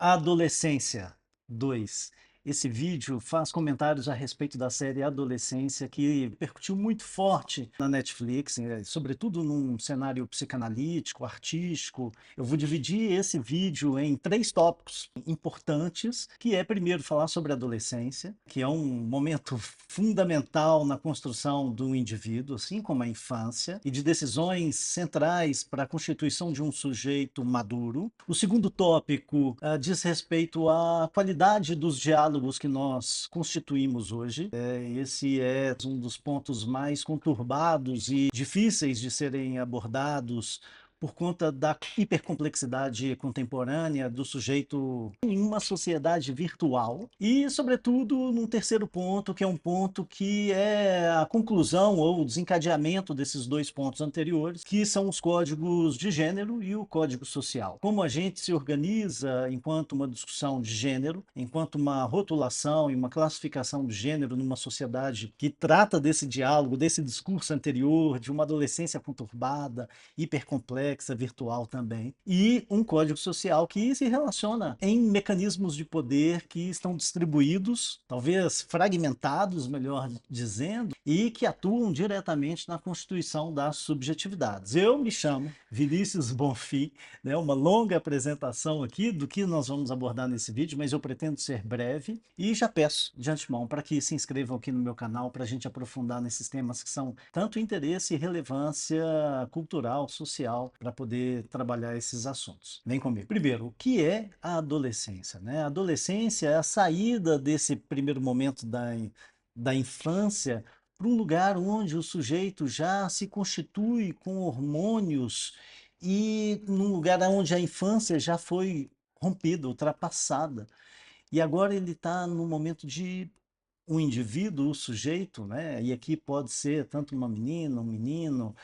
Adolescência 2. Esse vídeo faz comentários a respeito da série Adolescência, que percutiu muito forte na Netflix, sobretudo num cenário psicanalítico, artístico. Eu vou dividir esse vídeo em três tópicos importantes, que é, primeiro, falar sobre a adolescência, que é um momento fundamental na construção do indivíduo, assim como a infância, e de decisões centrais para a constituição de um sujeito maduro. O segundo tópico diz respeito à qualidade dos diálogos que nós constituímos hoje. Esse é um dos pontos mais conturbados e difíceis de serem abordados por conta da hipercomplexidade contemporânea do sujeito em uma sociedade virtual. E, sobretudo, num terceiro ponto, que é um ponto que é a conclusão ou o desencadeamento desses dois pontos anteriores, que são os códigos de gênero e o código social. Como a gente se organiza enquanto uma discussão de gênero, enquanto uma rotulação e uma classificação de gênero numa sociedade que trata desse diálogo, desse discurso anterior, de uma adolescência conturbada, hipercomplexa, virtual também, e um código social que se relaciona em mecanismos de poder que estão distribuídos, talvez fragmentados, melhor dizendo, e que atuam diretamente na constituição das subjetividades. Eu me chamo Vinícius Bonfim, né, uma longa apresentação aqui do que nós vamos abordar nesse vídeo, mas eu pretendo ser breve e já peço de antemão para que se inscrevam aqui no meu canal para a gente aprofundar nesses temas que são tanto interesse e relevância cultural, social, para poder trabalhar esses assuntos. Vem comigo. Primeiro, o que é a adolescência, né? A adolescência é a saída desse primeiro momento da infância para um lugar onde o sujeito já se constitui com hormônios e num lugar onde a infância já foi rompida, ultrapassada. E agora ele está no momento de um indivíduo, o sujeito, né? E aqui pode ser tanto uma menina, um menino,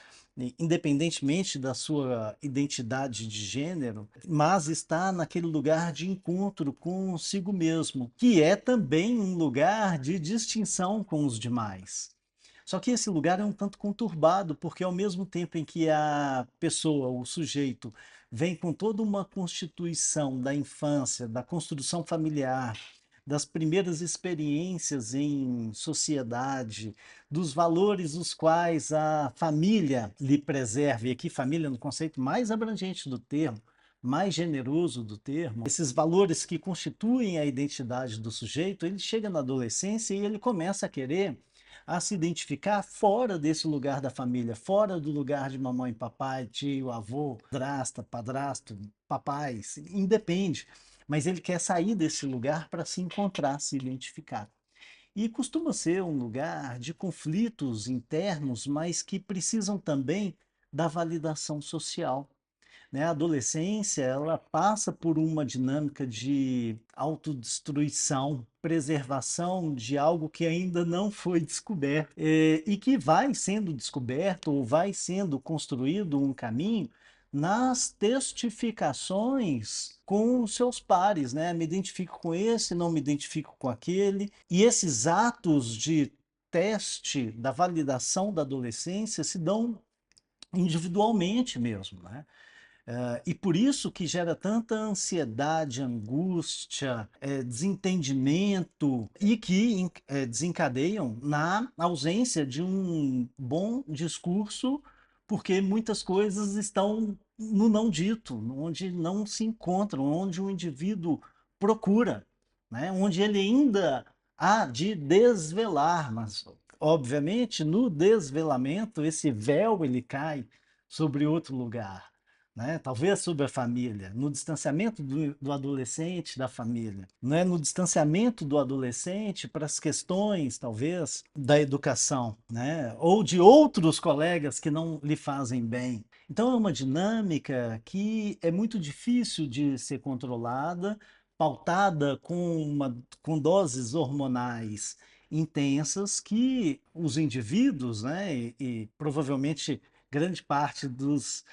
independentemente da sua identidade de gênero, mas está naquele lugar de encontro consigo mesmo, que é também um lugar de distinção com os demais. Só que esse lugar é um tanto conturbado, porque ao mesmo tempo em que a pessoa, o sujeito, vem com toda uma constituição da infância, da construção familiar, das primeiras experiências em sociedade, dos valores os quais a família lhe preserva, e aqui família no conceito mais abrangente do termo, mais generoso do termo, esses valores que constituem a identidade do sujeito, ele chega na adolescência e ele começa a querer a se identificar fora desse lugar da família, fora do lugar de mamãe, papai, tio, avô, padrasto, papai, independe. Mas ele quer sair desse lugar para se encontrar, se identificar. E costuma ser um lugar de conflitos internos, mas que precisam também da validação social, né? A adolescência, ela passa por uma dinâmica de autodestruição, preservação de algo que ainda não foi descoberto, e que vai sendo descoberto ou vai sendo construído um caminho nas testificações com os seus pares, né? Me identifico com esse, não me identifico com aquele. E esses atos de teste da validação da adolescência se dão individualmente mesmo, né? E por isso que gera tanta ansiedade, angústia, desentendimento e que desencadeiam na ausência de um bom discurso, porque muitas coisas estão no não dito, onde não se encontram, onde o indivíduo procura, né? Onde ele ainda há de desvelar, mas obviamente no desvelamento esse véu ele cai sobre outro lugar, né? Talvez sobre a família, no distanciamento do adolescente da família, né? No distanciamento do adolescente para as questões, talvez, da educação, né? Ou de outros colegas que não lhe fazem bem. Então é uma dinâmica que é muito difícil de ser controlada, pautada com doses hormonais intensas que os indivíduos, né, e provavelmente grande parte dos,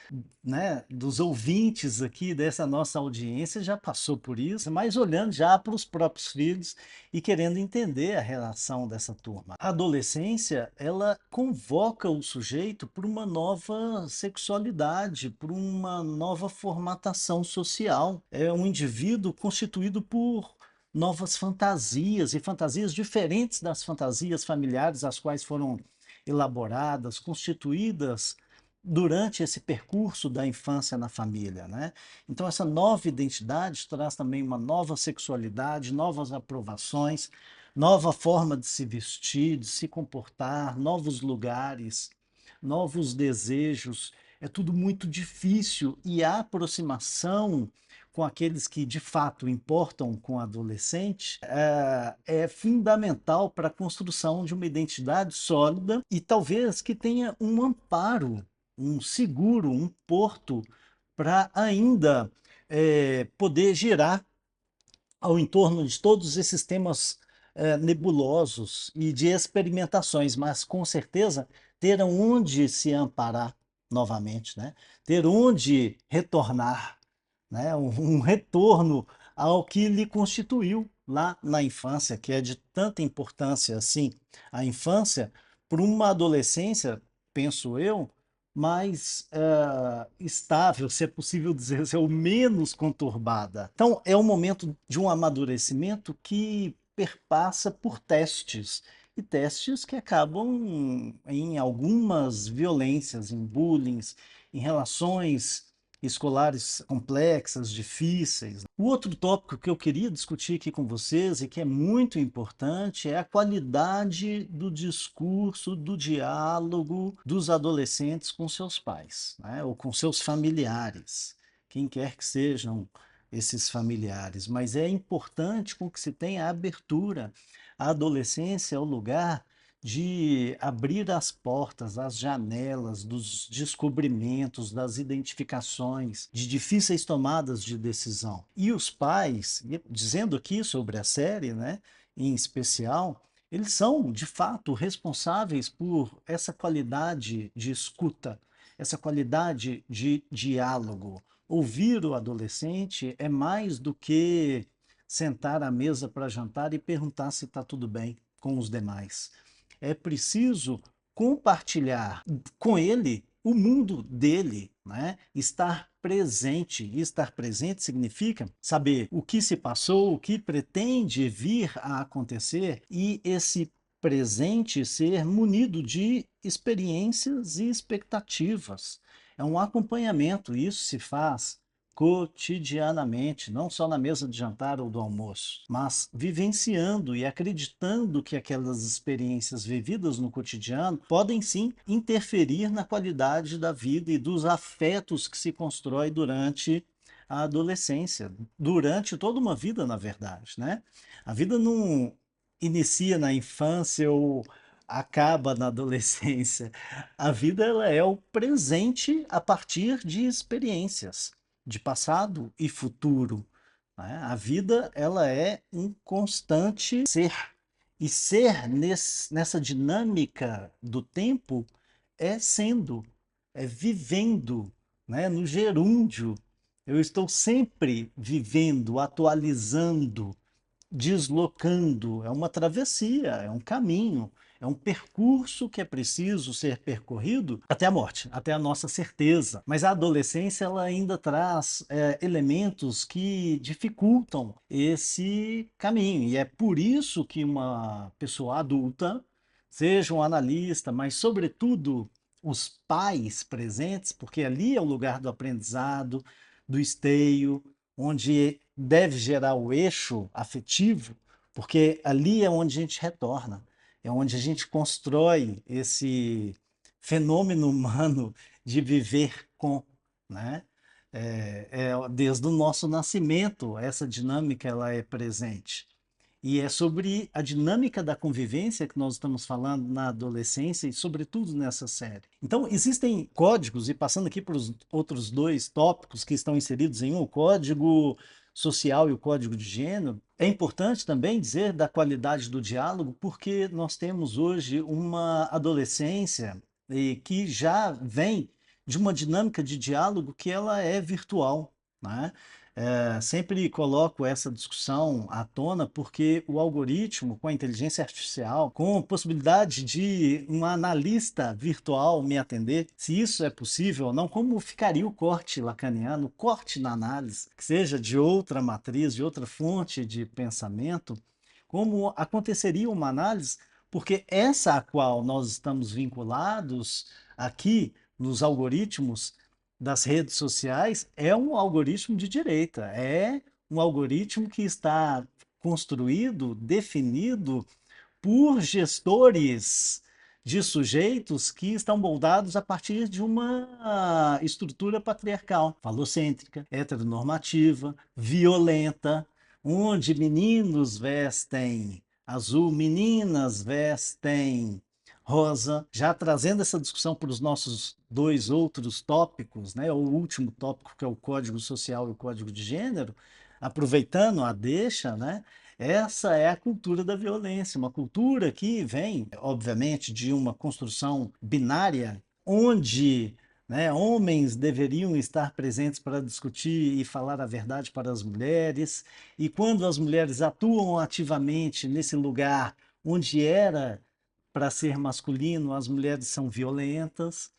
né, dos ouvintes aqui dessa nossa audiência já passou por isso, mas olhando já para os próprios filhos e querendo entender a relação dessa turma. A adolescência, ela convoca o sujeito para uma nova sexualidade, para uma nova formatação social. É um indivíduo constituído por novas fantasias e fantasias diferentes das fantasias familiares as quais foram elaboradas, constituídas durante esse percurso da infância na família, né? Então essa nova identidade traz também uma nova sexualidade, novas aprovações, nova forma de se vestir, de se comportar, novos lugares, novos desejos. É tudo muito difícil e a aproximação com aqueles que de fato importam com o adolescente é fundamental para a construção de uma identidade sólida e talvez que tenha um amparo, um seguro, um porto para ainda poder girar ao entorno de todos esses temas nebulosos e de experimentações, mas com certeza ter onde se amparar novamente, né? Ter onde retornar, né? Um retorno ao que lhe constituiu lá na infância, que é de tanta importância assim, a infância, para uma adolescência, penso eu, mais estável, se é possível dizer, se é o menos conturbada. Então, é um momento de um amadurecimento que perpassa por testes, e testes que acabam em algumas violências, em bullying, em relações escolares complexas, difíceis. O outro tópico que eu queria discutir aqui com vocês e que é muito importante é a qualidade do discurso, do diálogo dos adolescentes com seus pais, né? Ou com seus familiares, quem quer que sejam esses familiares. Mas é importante com que se tenha a abertura. A adolescência é o lugar de abrir as portas, as janelas dos descobrimentos, das identificações, de difíceis tomadas de decisão. E os pais, dizendo aqui sobre a série, né, em especial, eles são, de fato, responsáveis por essa qualidade de escuta, essa qualidade de diálogo. Ouvir o adolescente é mais do que sentar à mesa para jantar e perguntar se está tudo bem com os demais. É preciso compartilhar com ele o mundo dele, né? Estar presente. E estar presente significa saber o que se passou, o que pretende vir a acontecer e esse presente ser munido de experiências e expectativas. É um acompanhamento, isso se faz cotidianamente, não só na mesa de jantar ou do almoço, mas vivenciando e acreditando que aquelas experiências vividas no cotidiano podem sim interferir na qualidade da vida e dos afetos que se constrói durante a adolescência, durante toda uma vida, na verdade, né? A vida não inicia na infância ou acaba na adolescência. A vida ela é o presente a partir de experiências de passado e futuro, né? A vida ela é um constante ser. E ser nessa dinâmica do tempo é sendo, é vivendo, né? No gerúndio. Eu estou sempre vivendo, atualizando, deslocando, é uma travessia, é um caminho, é um percurso que é preciso ser percorrido até a morte, até a nossa certeza. Mas a adolescência ela ainda traz elementos que dificultam esse caminho, e é por isso que uma pessoa adulta, seja um analista, mas sobretudo os pais presentes, porque ali é o lugar do aprendizado, do esteio, onde deve gerar o eixo afetivo, porque ali é onde a gente retorna, é onde a gente constrói esse fenômeno humano de viver com, né? Desde o nosso nascimento, essa dinâmica ela é presente. E é sobre a dinâmica da convivência que nós estamos falando na adolescência e, sobretudo, nessa série. Então, existem códigos, e passando aqui para os outros dois tópicos que estão inseridos em um, o código social e o código de gênero, é importante também dizer da qualidade do diálogo, porque nós temos hoje uma adolescência que já vem de uma dinâmica de diálogo que ela é virtual, né? Sempre coloco essa discussão à tona porque o algoritmo, com a inteligência artificial, com a possibilidade de um analista virtual me atender, se isso é possível ou não, como ficaria o corte lacaniano, o corte na análise, que seja de outra matriz, de outra fonte de pensamento, como aconteceria uma análise, porque essa a qual nós estamos vinculados aqui nos algoritmos das redes sociais é um algoritmo de direita, é um algoritmo que está construído, definido por gestores de sujeitos que estão moldados a partir de uma estrutura patriarcal, falocêntrica, heteronormativa, violenta, onde meninos vestem azul, meninas vestem rosa, já trazendo essa discussão para os nossos dois outros tópicos, né? O último tópico, que é o código social e o código de gênero, aproveitando a deixa, né? Essa é a cultura da violência, uma cultura que vem, obviamente, de uma construção binária, onde, né, homens deveriam estar presentes para discutir e falar a verdade para as mulheres, e quando as mulheres atuam ativamente nesse lugar onde era para ser masculino, as mulheres são violentas,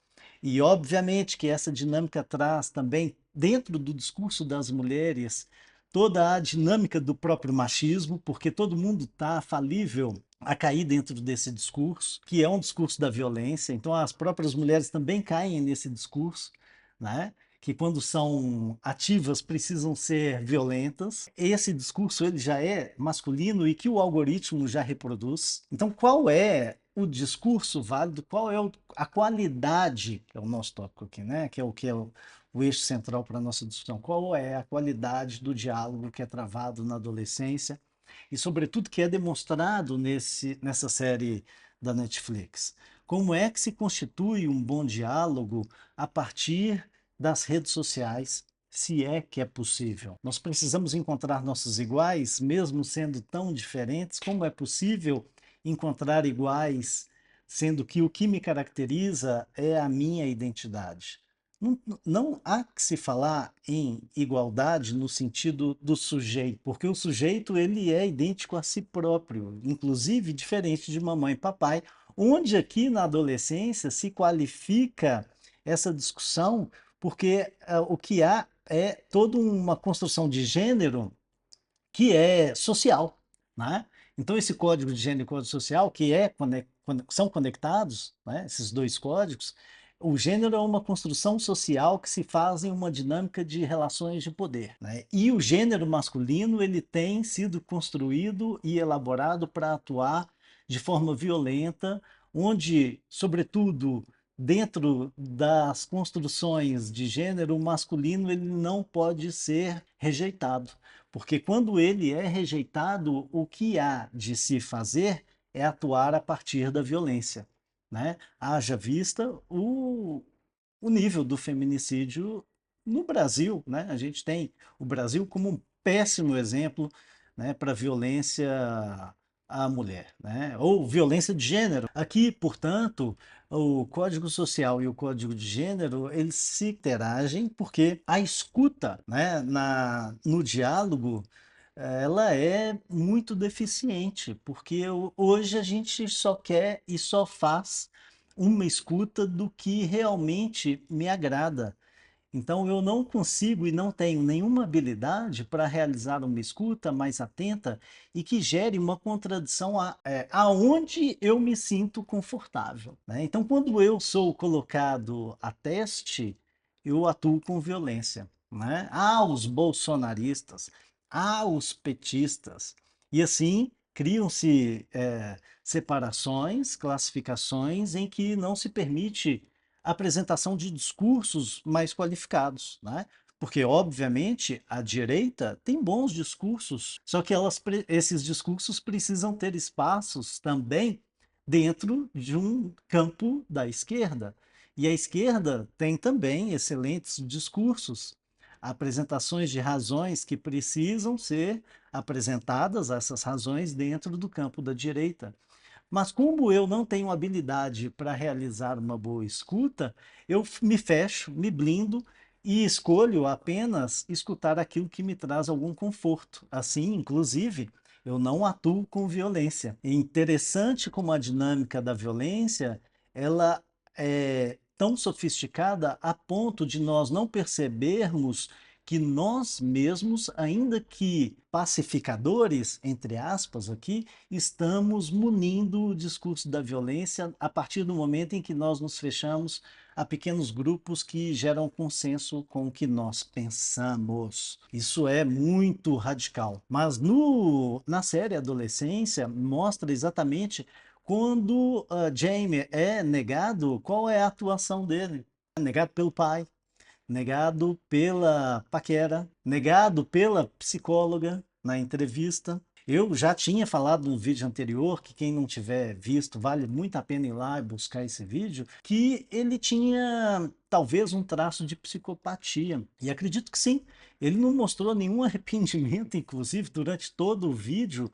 e obviamente que essa dinâmica traz também, dentro do discurso das mulheres, toda a dinâmica do próprio machismo, porque todo mundo está falível a cair dentro desse discurso, que é um discurso da violência. Então, as próprias mulheres também caem nesse discurso, né? Que quando são ativas precisam ser violentas. Esse discurso ele já é masculino e que o algoritmo já reproduz. Então, qual é o discurso válido? Qual é a qualidade, que é o nosso tópico aqui, né? Que é o eixo central para a nossa discussão? Qual é a qualidade do diálogo que é travado na adolescência e, sobretudo, que é demonstrado nessa série da Netflix? Como é que se constitui um bom diálogo a partir das redes sociais, se é que é possível? Nós precisamos encontrar nossos iguais, mesmo sendo tão diferentes. Como é possível encontrar iguais, sendo que o que me caracteriza é a minha identidade? Não há que se falar em igualdade no sentido do sujeito, porque o sujeito ele é idêntico a si próprio, inclusive diferente de mamãe e papai, onde aqui na adolescência se qualifica essa discussão, porque o que há é toda uma construção de gênero que é social, né? Então esse código de gênero e código social, que são conectados, né, esses dois códigos, o gênero é uma construção social que se faz em uma dinâmica de relações de poder, né? E o gênero masculino ele tem sido construído e elaborado para atuar de forma violenta, onde, sobretudo, dentro das construções de gênero, o masculino ele não pode ser rejeitado. Porque quando ele é rejeitado, o que há de se fazer é atuar a partir da violência, né? Haja vista o nível do feminicídio no Brasil, né? A gente tem o Brasil como um péssimo exemplo, né, para violência à mulher, né? Ou violência de gênero. Aqui, portanto, o Código Social e o Código de Gênero, eles se interagem porque a escuta, né, no diálogo, ela é muito deficiente, porque hoje a gente só quer e só faz uma escuta do que realmente me agrada. Então, eu não consigo e não tenho nenhuma habilidade para realizar uma escuta mais atenta e que gere uma contradição aonde eu me sinto confortável, né? Então, quando eu sou colocado a teste, eu atuo com violência, né? Há os bolsonaristas, há os petistas, e assim criam-se separações, classificações em que não se permite apresentação de discursos mais qualificados, né? Porque, obviamente, a direita tem bons discursos, só que esses discursos precisam ter espaços também dentro de um campo da esquerda. E a esquerda tem também excelentes discursos, apresentações de razões que precisam ser apresentadas, essas razões, dentro do campo da direita. Mas como eu não tenho habilidade para realizar uma boa escuta, eu me fecho, me blindo e escolho apenas escutar aquilo que me traz algum conforto. Assim, inclusive, eu não atuo com violência. É interessante como a dinâmica da violência, ela é tão sofisticada a ponto de nós não percebermos que nós mesmos, ainda que pacificadores, entre aspas, aqui, estamos munindo o discurso da violência a partir do momento em que nós nos fechamos a pequenos grupos que geram consenso com o que nós pensamos. Isso é muito radical. Mas na série Adolescência mostra exatamente quando Jamie é negado, qual é a atuação dele? É negado pelo pai, negado pela paquera, negado pela psicóloga na entrevista. Eu já tinha falado no vídeo anterior, que quem não tiver visto, vale muito a pena ir lá e buscar esse vídeo, que ele tinha talvez um traço de psicopatia. E acredito que sim. Ele não mostrou nenhum arrependimento, inclusive, durante todo o vídeo,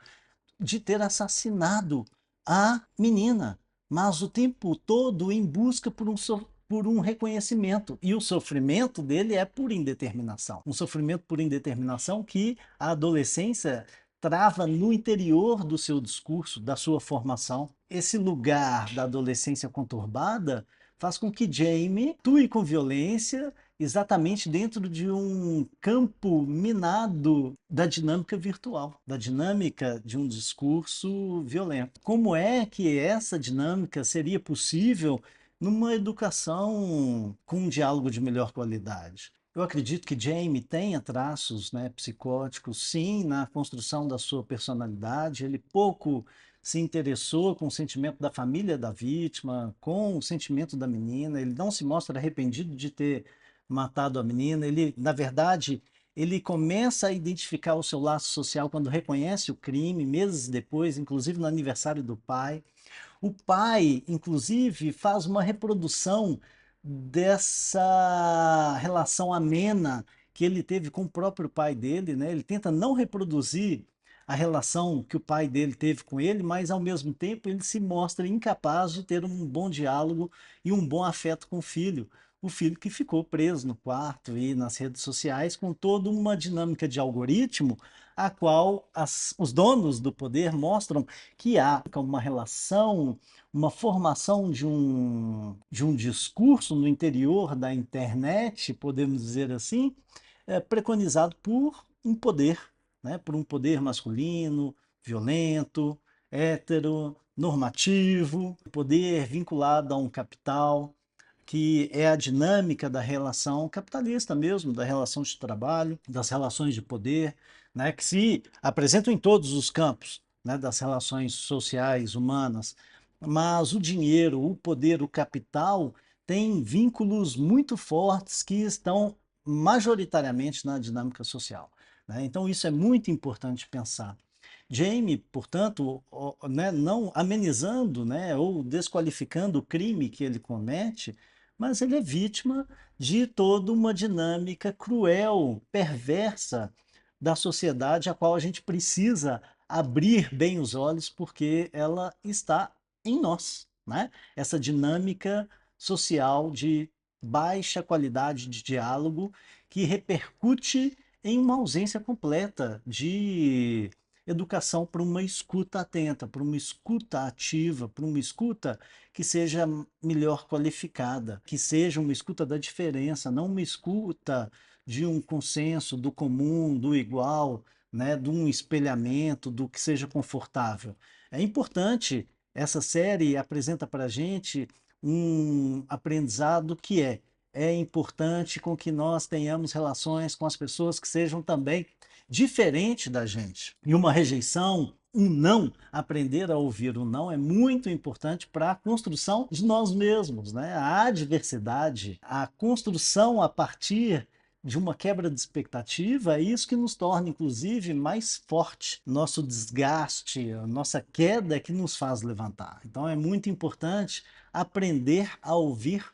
de ter assassinado a menina, mas o tempo todo em busca por um reconhecimento. E o sofrimento dele é por indeterminação. Um sofrimento por indeterminação que a adolescência trava no interior do seu discurso, da sua formação. Esse lugar da adolescência conturbada faz com que Jamie atue com violência exatamente dentro de um campo minado da dinâmica virtual, da dinâmica de um discurso violento. Como é que essa dinâmica seria possível numa educação com um diálogo de melhor qualidade? Eu acredito que Jamie tenha traços, né, psicóticos, sim, na construção da sua personalidade. Ele pouco se interessou com o sentimento da família da vítima, com o sentimento da menina. Ele não se mostra arrependido de ter matado a menina. Ele, na verdade, ele começa a identificar o seu laço social quando reconhece o crime, meses depois, inclusive no aniversário do pai. O pai, inclusive, faz uma reprodução dessa relação amena que ele teve com o próprio pai dele, né? Ele tenta não reproduzir a relação que o pai dele teve com ele, mas ao mesmo tempo ele se mostra incapaz de ter um bom diálogo e um bom afeto com o filho. O filho que ficou preso no quarto e nas redes sociais com toda uma dinâmica de algoritmo, a qual os donos do poder mostram que há uma relação, uma formação de um discurso no interior da internet, podemos dizer assim, preconizado por um poder, né? Por um poder masculino, violento, hétero, normativo, poder vinculado a um capital, que é a dinâmica da relação capitalista mesmo, da relação de trabalho, das relações de poder, né, que se apresentam em todos os campos, né, das relações sociais, humanas. Mas o dinheiro, o poder, o capital têm vínculos muito fortes que estão majoritariamente na dinâmica social, né? Então isso é muito importante pensar. Jamie, portanto, né, não amenizando, né, ou desqualificando o crime que ele comete, mas ele é vítima de toda uma dinâmica cruel, perversa da sociedade, a qual a gente precisa abrir bem os olhos, porque ela está em nós, né? Essa dinâmica social de baixa qualidade de diálogo que repercute em uma ausência completa de educação para uma escuta atenta, para uma escuta ativa, para uma escuta que seja melhor qualificada, que seja uma escuta da diferença, não uma escuta de um consenso, do comum, do igual, né, de um espelhamento, do que seja confortável. É importante, essa série apresenta para a gente um aprendizado que é importante com que nós tenhamos relações com as pessoas que sejam também diferentes da gente. E uma rejeição, um não, aprender a ouvir o não é muito importante para a construção de nós mesmos, né? A adversidade, a construção a partir de uma quebra de expectativa, é isso que nos torna, inclusive, mais forte. Nosso desgaste, a nossa queda é que nos faz levantar. Então é muito importante aprender a ouvir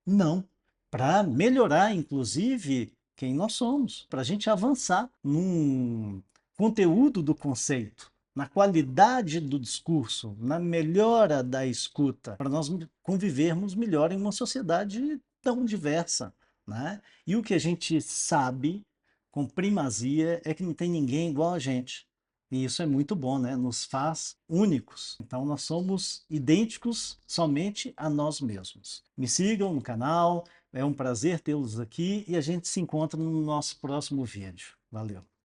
não, para melhorar, inclusive, quem nós somos, para a gente avançar num conteúdo do conceito, na qualidade do discurso, na melhora da escuta, para nós convivermos melhor em uma sociedade tão diversa, né? E o que a gente sabe com primazia é que não tem ninguém igual a gente. E isso é muito bom, né? Nos faz únicos. Então nós somos idênticos somente a nós mesmos. Me sigam no canal, é um prazer tê-los aqui e a gente se encontra no nosso próximo vídeo. Valeu!